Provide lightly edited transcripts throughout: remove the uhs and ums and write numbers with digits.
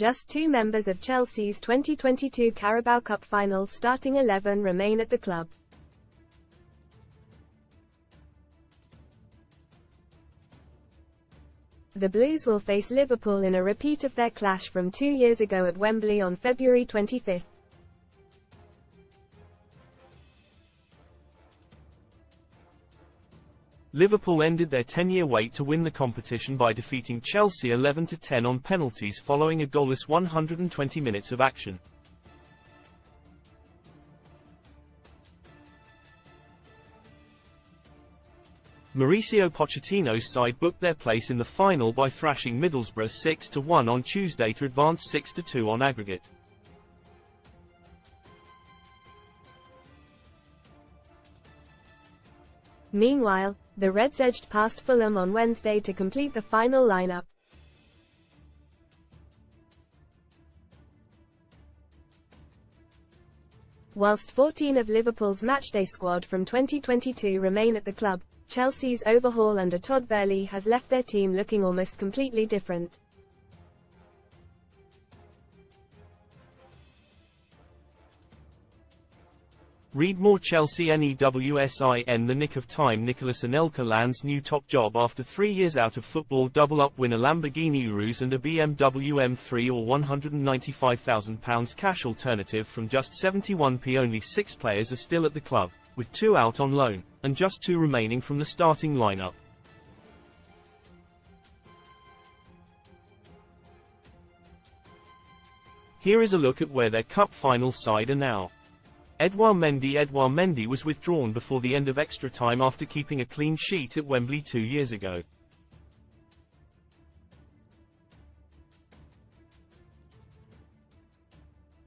Just 2 members of Chelsea's 2022 Carabao Cup final starting 11 remain at the club. The Blues will face Liverpool in a repeat of their clash from 2 years ago at Wembley on February 25. Liverpool ended their 10-year wait to win the competition by defeating Chelsea 11-10 on penalties following a goalless 120 minutes of action. Mauricio Pochettino's side booked their place in the final by thrashing Middlesbrough 6-1 on Tuesday to advance 6-2 on aggregate. Meanwhile, the Reds edged past Fulham on Wednesday to complete the final lineup. Whilst 14 of Liverpool's matchday squad from 2022 remain at the club, Chelsea's overhaul under Todd Boehly has left their team looking almost completely different. Read more. Chelsea NEWSIN. The nick of time. Nicolas Anelka lands new top job after 3 years out of football. Double-up win, a Lamborghini Urus and a BMW M3 or £195,000 cash alternative from just 71p. Only 6 players are still at the club, with 2 out on loan, and just 2 remaining from the starting lineup. Here is a look at where their cup final side are now. Edouard Mendy was withdrawn before the end of extra time after keeping a clean sheet at Wembley 2 years ago.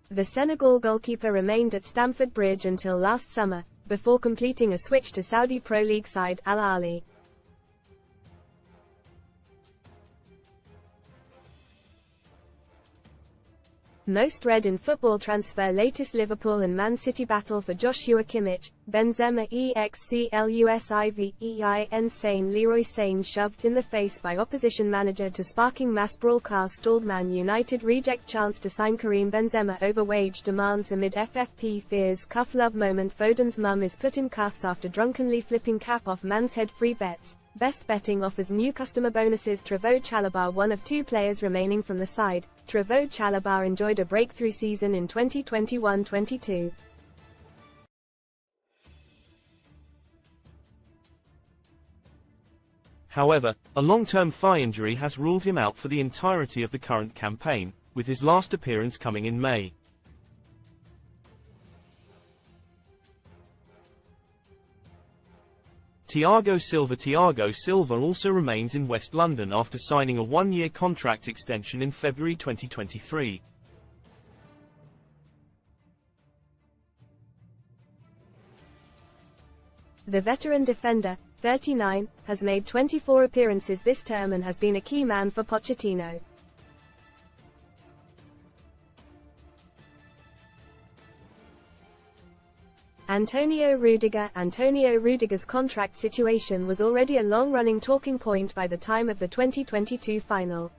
The Senegal goalkeeper remained at Stamford Bridge until last summer, before completing a switch to Saudi Pro League side Al Ahly. Most read in football transfer latest. Liverpool and Man City battle for Joshua Kimmich, Benzema EXCLUSIVEIN. Sane Leroy Sane shoved in the face by opposition manager to sparking mass brawl. Car stalled. Man United reject chance to sign Karim Benzema over wage demands amid FFP fears. Cuff love moment. Foden's mum is put in cuffs after drunkenly flipping cap off man's head. Free bets. Best Betting offers new customer bonuses. Trevoh Chalobah, one of 2 players remaining from the side. Trevoh Chalobah enjoyed a breakthrough season in 2021-22. However, a long-term thigh injury has ruled him out for the entirety of the current campaign, with his last appearance coming in May. Thiago Silva also remains in West London after signing a 1-year contract extension in February 2023. The veteran defender, 39, has made 24 appearances this term and has been a key man for Pochettino. Antonio Rudiger's contract situation was already a long-running talking point by the time of the 2022 final.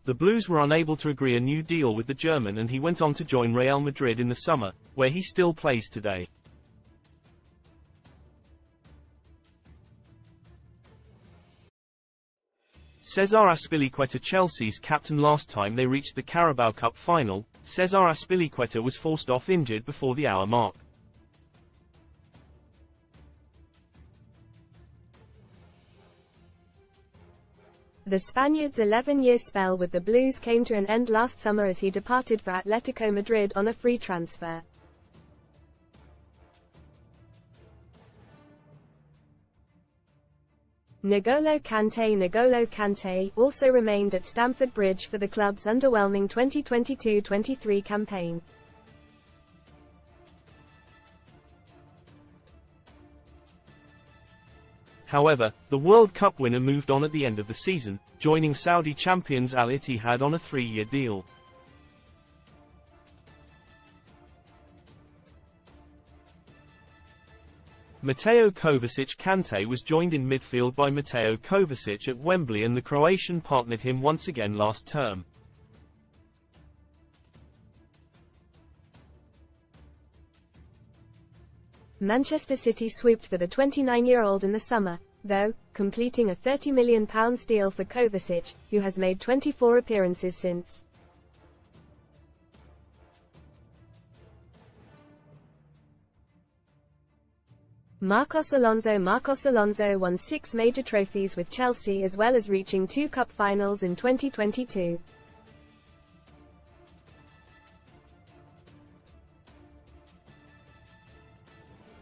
The Blues were unable to agree a new deal with the German, and he went on to join Real Madrid in the summer, where he still plays today. Cesar Azpilicueta, Chelsea's captain last time they reached the Carabao Cup final, Cesar Azpilicueta was forced off injured before the hour mark. The Spaniard's 11-year spell with the Blues came to an end last summer as he departed for Atletico Madrid on a free transfer. N'Golo Kante also remained at Stamford Bridge for the club's underwhelming 2022-23 campaign. However, the World Cup winner moved on at the end of the season, joining Saudi champions Al Ittihad on a 3-year deal. Mateo Kovacic-Kante was joined in midfield by Mateo Kovacic at Wembley, and the Croatian partnered him once again last term. Manchester City swooped for the 29-year-old in the summer, though, completing a £30 million deal for Kovacic, who has made 24 appearances since. Marcos Alonso won 6 major trophies with Chelsea, as well as reaching 2 cup finals in 2022.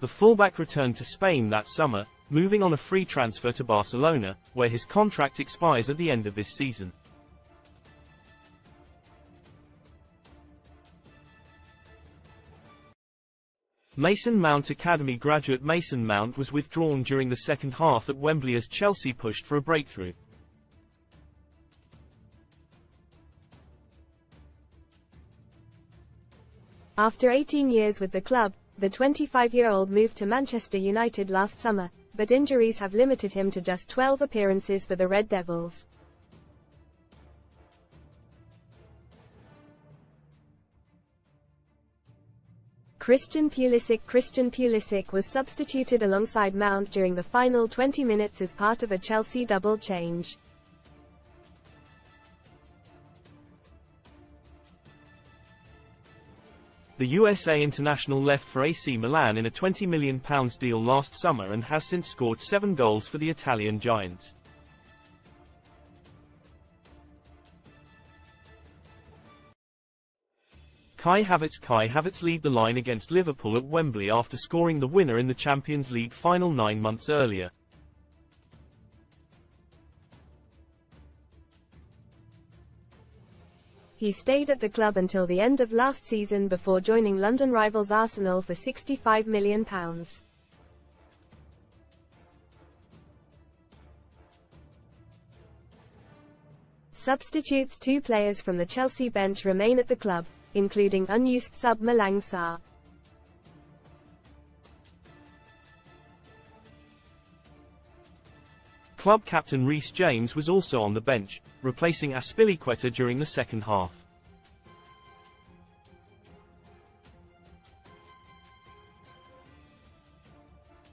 The fullback returned to Spain that summer, moving on a free transfer to Barcelona, where his contract expires at the end of this season. Mason Mount Academy graduate Mason Mount was withdrawn during the second half at Wembley as Chelsea pushed for a breakthrough. After 18 years with the club, the 25-year-old moved to Manchester United last summer, but injuries have limited him to just 12 appearances for the Red Devils. Christian Pulisic was substituted alongside Mount during the final 20 minutes as part of a Chelsea double change. The USA international left for AC Milan in a £20 million deal last summer and has since scored 7 goals for the Italian Giants. Kai Havertz lead the line against Liverpool at Wembley after scoring the winner in the Champions League final 9 months earlier. He stayed at the club until the end of last season before joining London rivals Arsenal for £65 million. Substitutes: 2 players from the Chelsea bench remain at the club, including unused sub Malang Sarr. Club captain Reece James was also on the bench, replacing Azpilicueta during the second half.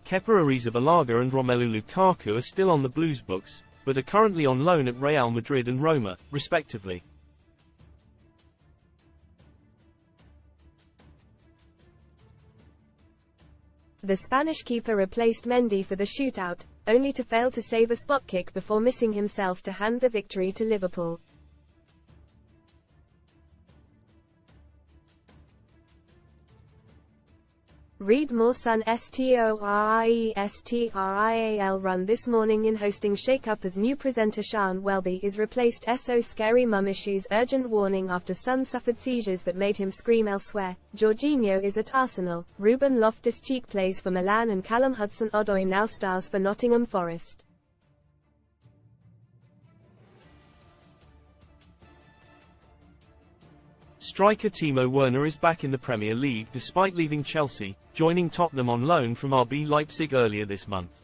Kepa Arrizabalaga and Romelu Lukaku are still on the Blues books, but are currently on loan at Real Madrid and Roma, respectively. The Spanish keeper replaced Mendy for the shootout, only to fail to save a spot kick before missing himself to hand the victory to Liverpool. Read more. Sun STORIESTRIAL run this morning in hosting shake-up as new presenter Sean Welby is replaced. So scary mum issues. Urgent warning after son suffered seizures that made him scream elsewhere. Jorginho is at Arsenal. Ruben Loftus-Cheek plays for Milan and Callum Hudson-Odoi now stars for Nottingham Forest. Striker Timo Werner is back in the Premier League despite leaving Chelsea, joining Tottenham on loan from RB Leipzig earlier this month.